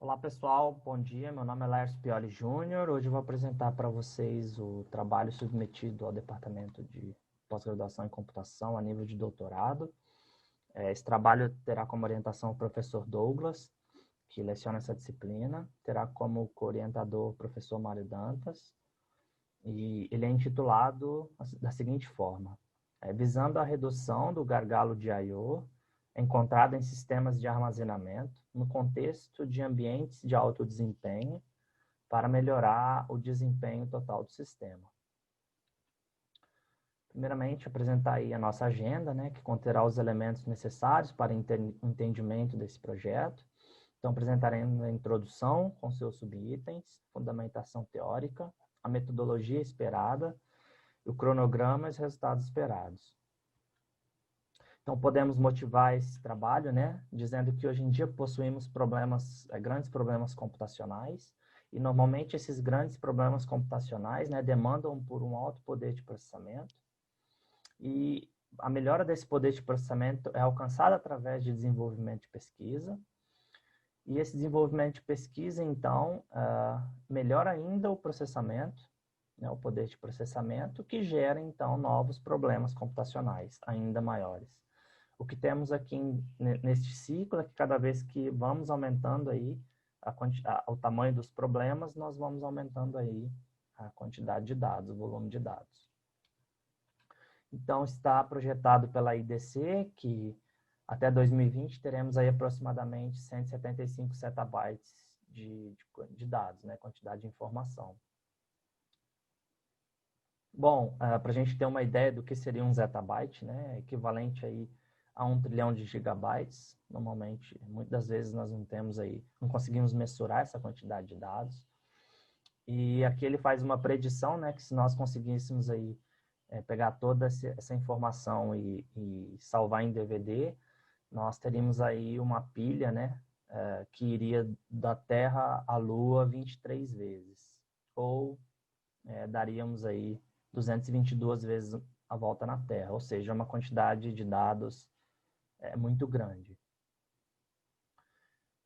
Olá pessoal, bom dia. Meu nome é Laércio Pioli Júnior. Hoje eu vou apresentar para vocês o trabalho submetido ao Departamento de Pós-Graduação em Computação a nível de doutorado. Esse trabalho terá como orientação o professor Douglas, que leciona essa disciplina, terá como co-orientador o professor Mário Dantas, e ele é intitulado da seguinte forma: visando a redução do gargalo de I/O encontrado em sistemas de armazenamento no contexto de ambientes de alto desempenho para melhorar o desempenho total do sistema. Primeiramente, apresentar aí a nossa agenda, né, que conterá os elementos necessários para o entendimento desse projeto. Então, apresentaremos a introdução com seus subitens, fundamentação teórica, a metodologia esperada, o cronograma e os resultados esperados. Então, podemos motivar esse trabalho, né, dizendo que hoje em dia possuímos grandes problemas computacionais, e normalmente esses grandes problemas computacionais, né, demandam por um alto poder de processamento, e a melhora desse poder de processamento é alcançada através de desenvolvimento de pesquisa, e esse desenvolvimento de pesquisa, então, melhora ainda o processamento, né, o poder de processamento, que gera, então, novos problemas computacionais ainda maiores. O que temos aqui neste ciclo é que cada vez que vamos aumentando aí o tamanho dos problemas, nós vamos aumentando aí a quantidade de dados, o volume de dados. Então, está projetado pela IDC que até 2020 teremos aí aproximadamente 175 zettabytes de dados, né, quantidade de informação. Bom, para a gente ter uma ideia do que seria um zettabyte, né, equivalente aí a 1 trilhão de gigabytes. Normalmente, muitas das vezes nós não conseguimos mensurar essa quantidade de dados. E aqui ele faz uma predição, né, que se nós conseguíssemos aí pegar toda essa informação e salvar em DVD, nós teríamos aí uma pilha, né, que iria da Terra à Lua 23 vezes. Ou daríamos aí 222 vezes a volta na Terra, ou seja, uma quantidade de dados muito grande.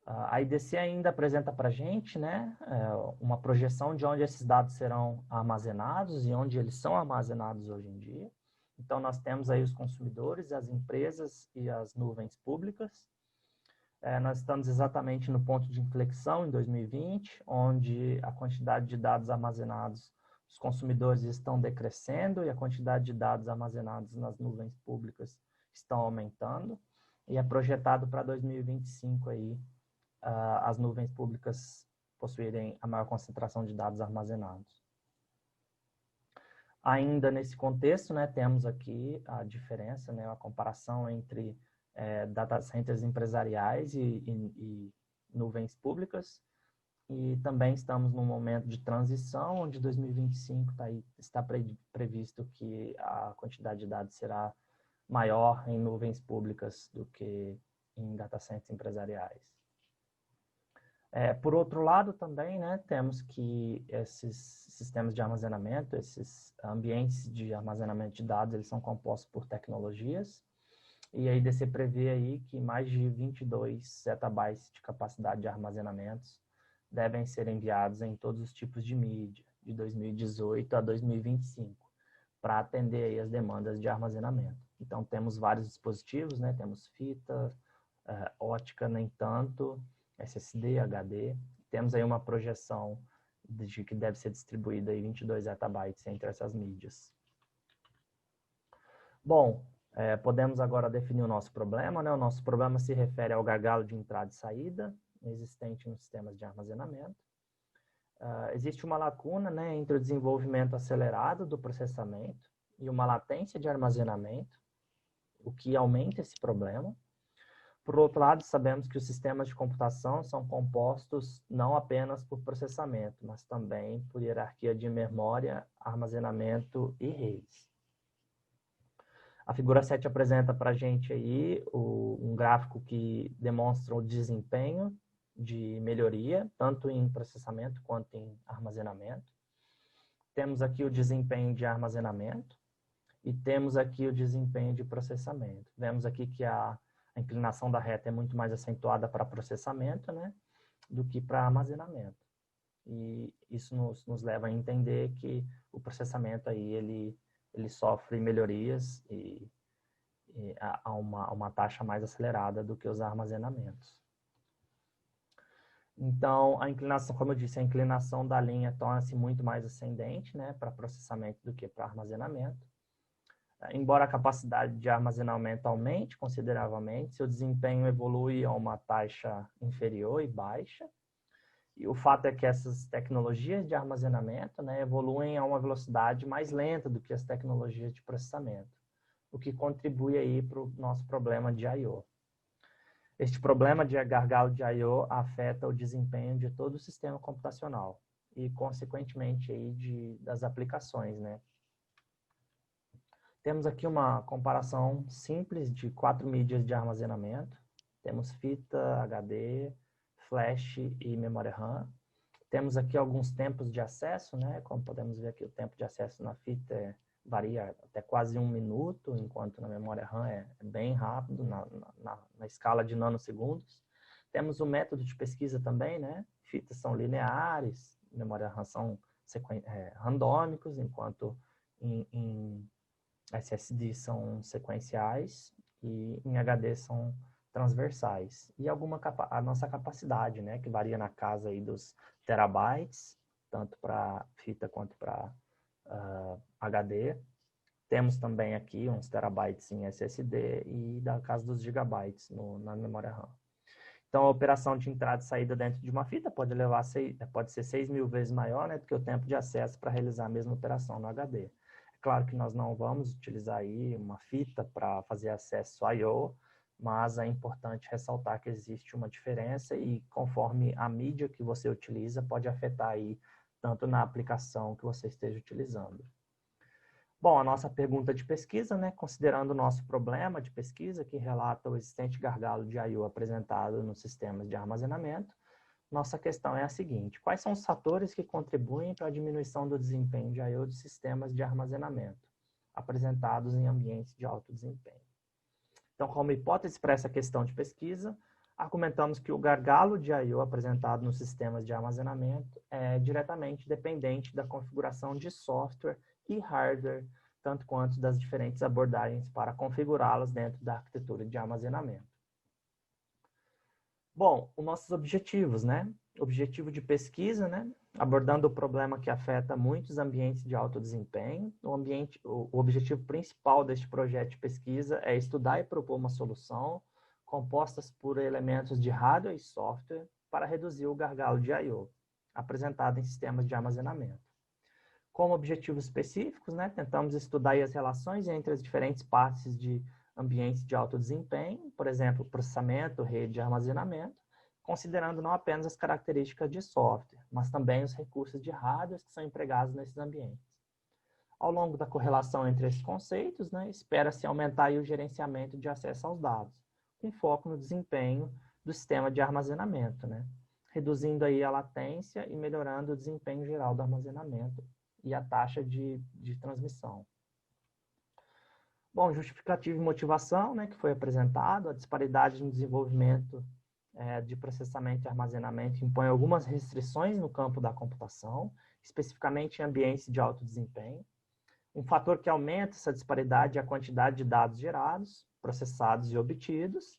A IDC ainda apresenta para a gente, né, uma projeção de onde esses dados serão armazenados e onde eles são armazenados hoje em dia. Então, nós temos aí os consumidores, as empresas e as nuvens públicas. Nós estamos exatamente no ponto de inflexão em 2020, onde a quantidade de dados armazenados dos consumidores estão decrescendo e a quantidade de dados armazenados nas nuvens públicas estão aumentando. E é projetado para 2025 aí as nuvens públicas possuírem a maior concentração de dados armazenados. Ainda nesse contexto, né, temos aqui a diferença, né, a comparação entre data centers empresariais e nuvens públicas, e também estamos num momento de transição, onde 2025 está previsto que a quantidade de dados será maior em nuvens públicas do que em data centers empresariais. Por outro lado, também, né, temos que esses sistemas de armazenamento, esses ambientes de armazenamento de dados, eles são compostos por tecnologias, e a IDC prevê aí que mais de 22 zettabytes de capacidade de armazenamentos devem ser enviados em todos os tipos de mídia, de 2018 a 2025, para atender aí as demandas de armazenamento. Então, temos vários dispositivos, né, temos fita, ótica, nem tanto, SSD, HD. Temos aí uma projeção de que deve ser distribuída aí 22 zettabytes entre essas mídias. Bom, podemos agora definir o nosso problema, né? O nosso problema se refere ao gargalo de entrada e saída existente nos sistemas de armazenamento. Existe uma lacuna, né, entre o desenvolvimento acelerado do processamento e uma latência de armazenamento, o que aumenta esse problema. Por outro lado, sabemos que os sistemas de computação são compostos não apenas por processamento, mas também por hierarquia de memória, armazenamento e redes. A figura 7 apresenta para a gente aí um gráfico que demonstra o desempenho de melhoria, tanto em processamento quanto em armazenamento. Temos aqui o desempenho de armazenamento e temos aqui o desempenho de processamento. Vemos aqui que a inclinação da reta é muito mais acentuada para processamento, né? do que para armazenamento. E isso nos leva a entender que o processamento aí, ele sofre melhorias e a uma taxa mais acelerada do que os armazenamentos. Então, a inclinação, como eu disse, a inclinação da linha torna-se muito mais ascendente, né, para processamento do que para armazenamento. Embora a capacidade de armazenamento aumente consideravelmente, seu desempenho evolui a uma taxa inferior e baixa. E o fato é que essas tecnologias de armazenamento, né, evoluem a uma velocidade mais lenta do que as tecnologias de processamento, o que contribui aí para o nosso problema de I/O. Este problema de gargalo de I/O afeta o desempenho de todo o sistema computacional e, consequentemente, aí das aplicações, né? Temos aqui uma comparação simples de 4 mídias de armazenamento. Temos fita, HD, flash e memória RAM. Temos aqui alguns tempos de acesso, né? Como podemos ver aqui, o tempo de acesso na fita varia até quase 1 minuto, enquanto na memória RAM é bem rápido, na escala de nanosegundos. Temos o método de pesquisa também, né? Fitas são lineares, memória RAM são randômicos, enquanto em SSD são sequenciais e em HD são transversais. E a nossa capacidade, né, que varia na casa aí dos terabytes, tanto para fita quanto para HD. Temos também aqui uns terabytes em SSD e da casa dos gigabytes na memória RAM. Então, a operação de entrada e saída dentro de uma fita pode ser 6.000 vezes maior, né, do que o tempo de acesso para realizar a mesma operação no HD. Claro que nós não vamos utilizar aí uma fita para fazer acesso a I/O, mas é importante ressaltar que existe uma diferença e conforme a mídia que você utiliza pode afetar aí tanto na aplicação que você esteja utilizando. Bom, a nossa pergunta de pesquisa, né, considerando o nosso problema de pesquisa que relata o existente gargalo de I/O apresentado nos sistemas de armazenamento, nossa questão é a seguinte: quais são os fatores que contribuem para a diminuição do desempenho de I/O de sistemas de armazenamento apresentados em ambientes de alto desempenho? Então, como hipótese para essa questão de pesquisa, argumentamos que o gargalo de I/O apresentado nos sistemas de armazenamento é diretamente dependente da configuração de software e hardware, tanto quanto das diferentes abordagens para configurá-las dentro da arquitetura de armazenamento. Bom, os nossos objetivos, né? Objetivo de pesquisa, né? Abordando o problema que afeta muitos ambientes de alto desempenho. O objetivo principal deste projeto de pesquisa é estudar e propor uma solução compostas por elementos de hardware e software para reduzir o gargalo de I/O apresentado em sistemas de armazenamento. Como objetivos específicos, né? Tentamos estudar as relações entre as diferentes partes de ambientes de alto desempenho, por exemplo, processamento, rede e armazenamento, considerando não apenas as características de software, mas também os recursos de hardware que são empregados nesses ambientes. Ao longo da correlação entre esses conceitos, né, espera-se aumentar aí o gerenciamento de acesso aos dados, com foco no desempenho do sistema de armazenamento, né, reduzindo aí a latência e melhorando o desempenho geral do armazenamento e a taxa de transmissão. Bom, justificativa e motivação, né, que foi apresentado, a disparidade no desenvolvimento de processamento e armazenamento impõe algumas restrições no campo da computação, especificamente em ambientes de alto desempenho. Um fator que aumenta essa disparidade é a quantidade de dados gerados, processados e obtidos.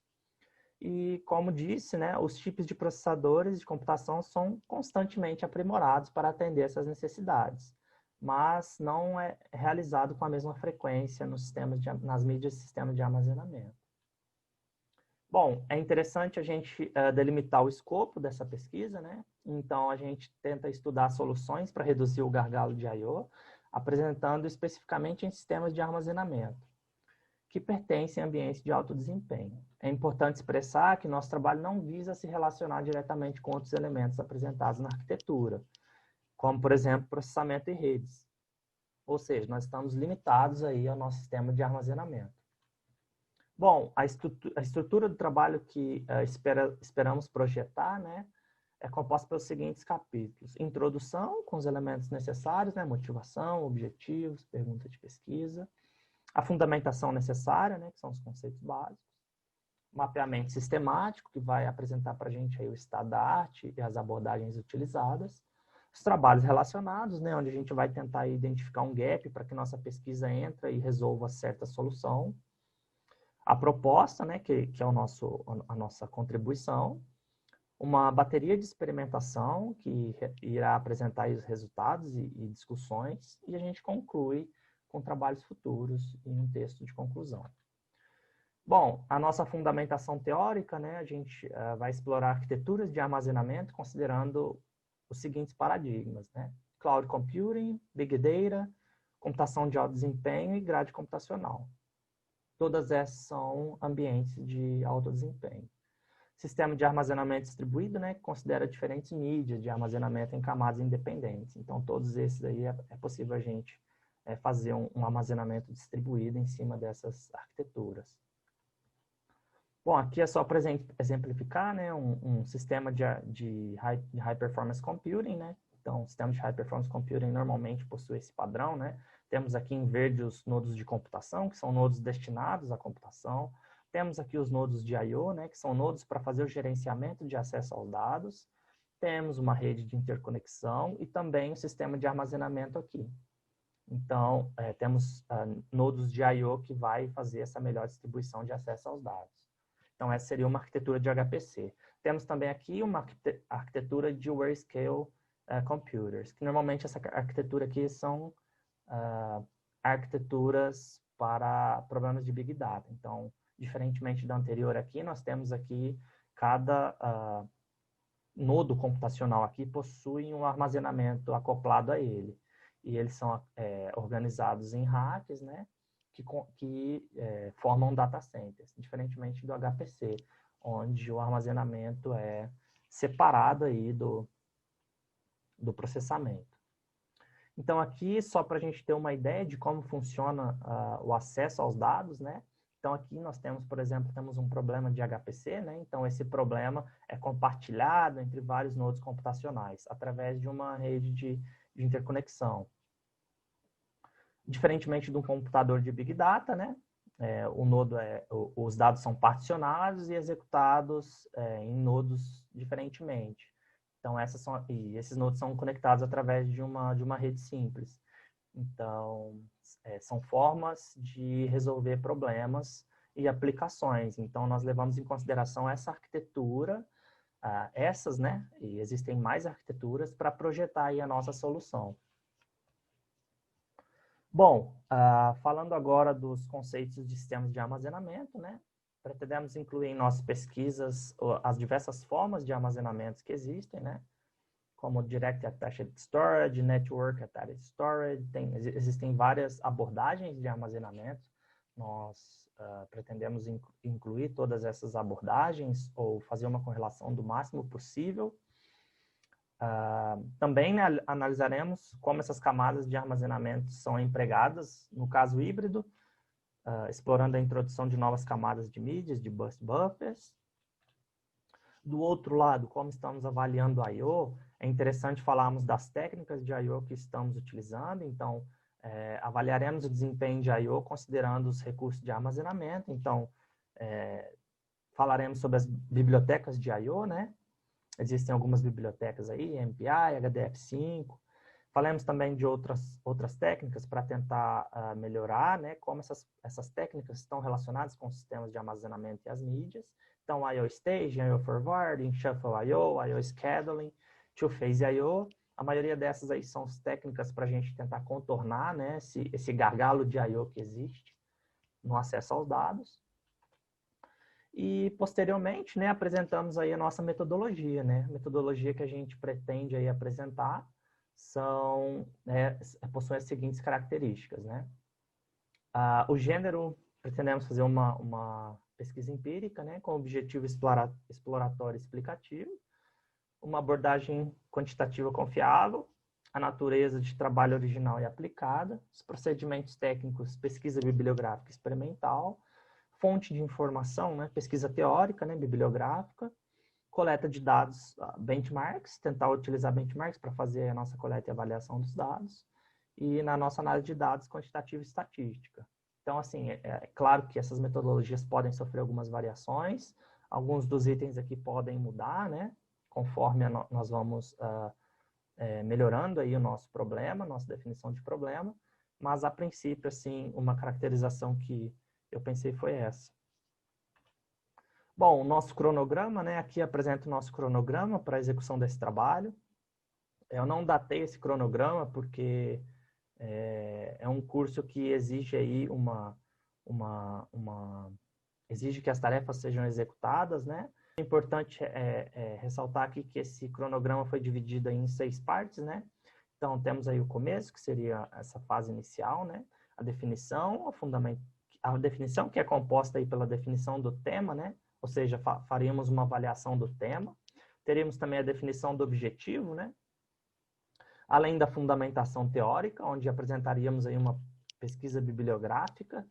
E, como disse, né, os chips de processadores de computação são constantemente aprimorados para atender essas necessidades, mas não é realizado com a mesma frequência nas mídias de sistema de armazenamento. Bom, é interessante a gente delimitar o escopo dessa pesquisa, né? Então, a gente tenta estudar soluções para reduzir o gargalo de I/O, apresentando especificamente em sistemas de armazenamento, que pertencem a ambientes de alto desempenho. É importante expressar que nosso trabalho não visa se relacionar diretamente com outros elementos apresentados na arquitetura, como, por exemplo, processamento e redes. Ou seja, nós estamos limitados aí ao nosso sistema de armazenamento. Bom, a estrutura do trabalho que esperamos projetar, né, é composta pelos seguintes capítulos: introdução, com os elementos necessários, né, motivação, objetivos, pergunta de pesquisa, a fundamentação necessária, né, que são os conceitos básicos, mapeamento sistemático, que vai apresentar para a gente aí o estado da arte e as abordagens utilizadas. Os trabalhos relacionados, né, onde a gente vai tentar identificar um gap para que nossa pesquisa entre e resolva certa solução. A proposta, né, que é a nossa contribuição. Uma bateria de experimentação que irá apresentar os resultados e discussões. E a gente conclui com trabalhos futuros e um texto de conclusão. Bom, a nossa fundamentação teórica, né, a gente vai explorar arquiteturas de armazenamento considerando os seguintes paradigmas, né? Cloud Computing, Big Data, computação de alto desempenho e grade computacional. Todas essas são ambientes de alto desempenho. Sistema de armazenamento distribuído, né, que considera diferentes mídias de armazenamento em camadas independentes. Então, todos esses aí é possível a gente fazer um armazenamento distribuído em cima dessas arquiteturas. Bom, aqui é só para exemplificar, né, um sistema de high performance computing, né? Então, o sistema de high performance computing normalmente possui esse padrão, né? Temos aqui em verde os nodos de computação, que são nodos destinados à computação. Temos aqui os nodos de I/O, né, que são nodos para fazer o gerenciamento de acesso aos dados. Temos uma rede de interconexão e também o sistema de armazenamento aqui. Então, temos nodos de I/O que vai fazer essa melhor distribuição de acesso aos dados. Então, essa seria uma arquitetura de HPC. Temos também aqui uma arquitetura de Warescale Computers, que normalmente essa arquitetura aqui são arquiteturas para problemas de Big Data. Então, diferentemente da anterior aqui, nós temos aqui cada nodo computacional aqui possui um armazenamento acoplado a ele. E eles são organizados em racks, né? Que formam data centers, diferentemente do HPC, onde o armazenamento é separado aí do processamento. Então, aqui, só para a gente ter uma ideia de como funciona o acesso aos dados, né? Então, aqui nós temos, por exemplo, temos um problema de HPC, né? Então, esse problema é compartilhado entre vários nodos computacionais, através de uma rede de interconexão. Diferentemente de um computador de Big Data, né? Os dados são particionados e executados em nodos diferentemente. Então, esses nodos são conectados através de uma rede simples. Então, são formas de resolver problemas e aplicações. Então, nós levamos em consideração essa arquitetura, né? E existem mais arquiteturas para projetar aí a nossa solução. Bom, falando agora dos conceitos de sistemas de armazenamento, né? Pretendemos incluir em nossas pesquisas as diversas formas de armazenamento que existem, né? Como Direct Attached Storage, Network Attached Storage, existem várias abordagens de armazenamento. Nós pretendemos incluir todas essas abordagens ou fazer uma correlação do máximo possível. Também, né, analisaremos como essas camadas de armazenamento são empregadas no caso híbrido, explorando a introdução de novas camadas de mídias, de bus buffers. Do outro lado, como estamos avaliando a I/O, é interessante falarmos das técnicas de I/O que estamos utilizando. Então, avaliaremos o desempenho de I/O considerando os recursos de armazenamento. Então, falaremos sobre as bibliotecas de I/O, né? Existem algumas bibliotecas aí, MPI, HDF5. Falamos também de outras técnicas para tentar melhorar, né, como essas técnicas estão relacionadas com os sistemas de armazenamento e as mídias. Então, I/O Staging, I/O Forwarding, Shuffle I/O, I/O Scheduling, Two-Phase I/O. A maioria dessas aí são as técnicas para a gente tentar contornar, né, esse gargalo de I/O que existe no acesso aos dados. E, posteriormente, né, apresentamos aí a nossa metodologia, né? A metodologia que a gente pretende aí apresentar possui as seguintes características, né? O gênero, pretendemos fazer uma pesquisa empírica, né, com objetivo exploratório e explicativo, uma abordagem quantitativa confiável, a natureza de trabalho original e aplicada, os procedimentos técnicos, pesquisa bibliográfica experimental, fonte de informação, né, pesquisa teórica, né, bibliográfica, coleta de dados, benchmarks, tentar utilizar benchmarks para fazer a nossa coleta e avaliação dos dados, e na nossa análise de dados, quantitativa e estatística. Então, assim, é claro que essas metodologias podem sofrer algumas variações, alguns dos itens aqui podem mudar, né? Conforme nós vamos melhorando aí o nosso problema, nossa definição de problema, mas a princípio, assim, uma caracterização que eu pensei foi essa. Bom, o nosso cronograma, né? Aqui apresenta o nosso cronograma para a execução desse trabalho. Eu não datei esse cronograma porque é um curso que exige aí exige que as tarefas sejam executadas, né? É importante ressaltar aqui que esse cronograma foi dividido em 6 partes, né? Então, temos aí o começo, que seria essa fase inicial, né? A definição, a definição que é composta aí pela definição do tema, né? Ou seja, faríamos uma avaliação do tema. Teríamos também a definição do objetivo, né? Além da fundamentação teórica, onde apresentaríamos aí uma pesquisa bibliográfica,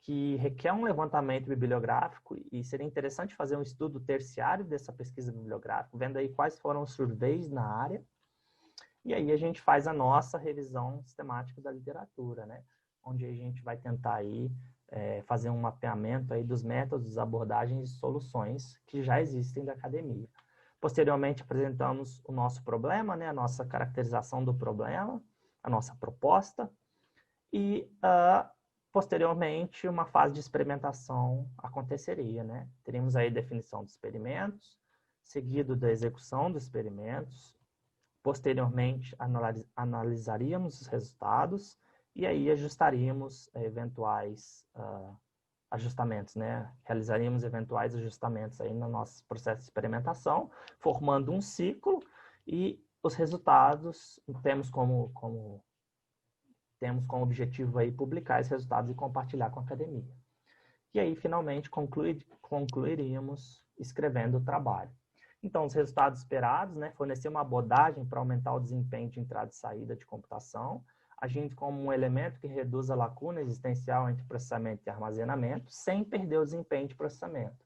que requer um levantamento bibliográfico, e seria interessante fazer um estudo terciário dessa pesquisa bibliográfica, vendo aí quais foram os surveys na área, e aí a gente faz a nossa revisão sistemática da literatura, né? Onde a gente vai tentar aí fazer um mapeamento aí dos métodos, abordagens e soluções que já existem da academia. Posteriormente, apresentamos o nosso problema, né? A nossa caracterização do problema, a nossa proposta, e posteriormente, uma fase de experimentação aconteceria, né? Teríamos aí definição dos experimentos, seguido da execução dos experimentos. Posteriormente, analisaríamos os resultados e aí ajustaríamos eventuais ajustamentos, né? Realizaríamos eventuais ajustamentos aí no nosso processo de experimentação, formando um ciclo, e os resultados temos como objetivo aí publicar esses resultados e compartilhar com a academia. E aí, finalmente, concluiríamos escrevendo o trabalho. Então, os resultados esperados, né, fornecer uma abordagem para aumentar o desempenho de entrada e saída de computação, agindo como um elemento que reduz a lacuna existencial entre processamento e armazenamento, sem perder o desempenho de processamento.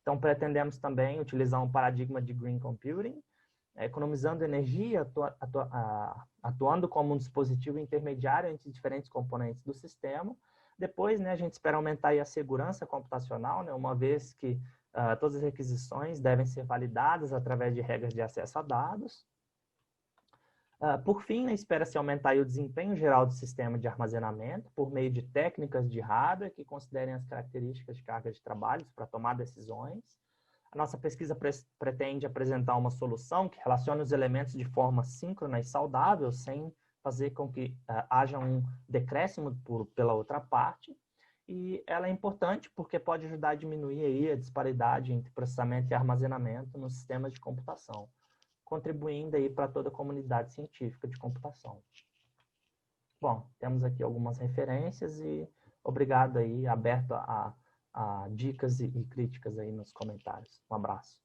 Então, pretendemos também utilizar um paradigma de Green Computing, economizando energia, atuando como um dispositivo intermediário entre diferentes componentes do sistema. Depois, né, a gente espera aumentar aí a segurança computacional, né, uma vez que todas as requisições devem ser validadas através de regras de acesso a dados. Por fim, né, espera-se aumentar aí o desempenho geral do sistema de armazenamento por meio de técnicas de hardware que considerem as características de carga de trabalho para tomar decisões. A nossa pesquisa pretende apresentar uma solução que relacione os elementos de forma síncrona e saudável, sem fazer com que haja um decréscimo pela outra parte. E ela é importante porque pode ajudar a diminuir aí a disparidade entre processamento e armazenamento nos sistemas de computação, contribuindo aí para toda a comunidade científica de computação. Bom, temos aqui algumas referências e obrigado aí, aberto a dicas e críticas aí nos comentários. Um abraço.